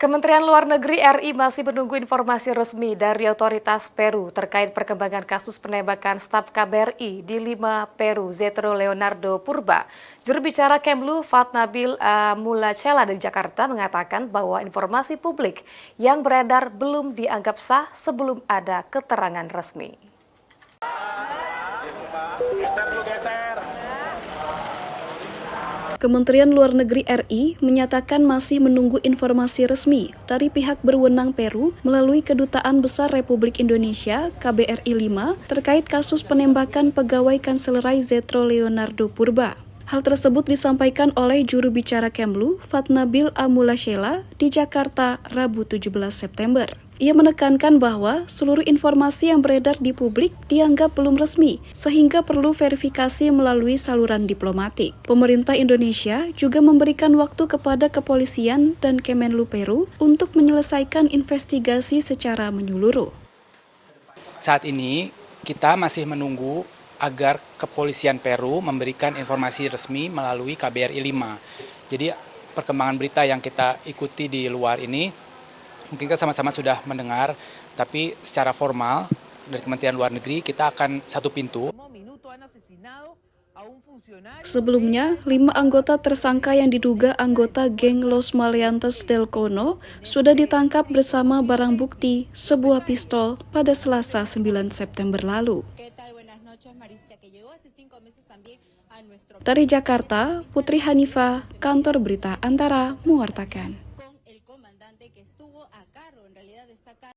Kementerian Luar Negeri RI masih menunggu informasi resmi dari otoritas Peru terkait perkembangan kasus penembakan staf KBRI di Lima, Peru, Zetro Leonardo Purba. Juru bicara Kemlu Fatnabil Mulacela dari Jakarta mengatakan bahwa informasi publik yang beredar belum dianggap sah sebelum ada keterangan resmi. Kementerian Luar Negeri RI menyatakan masih menunggu informasi resmi dari pihak berwenang Peru melalui Kedutaan Besar Republik Indonesia KBRI 5 terkait kasus penembakan pegawai Kanselerai Zetro Leonardo Purba. Hal tersebut disampaikan oleh juru bicara Kemlu Fatnabil Mulacela di Jakarta Rabu 17 September. Ia menekankan bahwa seluruh informasi yang beredar di publik dianggap belum resmi, sehingga perlu verifikasi melalui saluran diplomatik. Pemerintah Indonesia juga memberikan waktu kepada kepolisian dan Kemenlu Peru untuk menyelesaikan investigasi secara menyeluruh. Saat ini kita masih menunggu agar kepolisian Peru memberikan informasi resmi melalui KBRI 5. Jadi perkembangan berita yang kita ikuti di luar ini mungkin kita sama-sama sudah mendengar, tapi secara formal dari Kementerian Luar Negeri kita akan satu pintu. Sebelumnya, 5 anggota tersangka yang diduga anggota geng Los Maleantes del Cono sudah ditangkap bersama barang bukti sebuah pistol pada Selasa 9 September lalu. Dari Jakarta, Putri Hanifah, Kantor Berita Antara, mewartakan.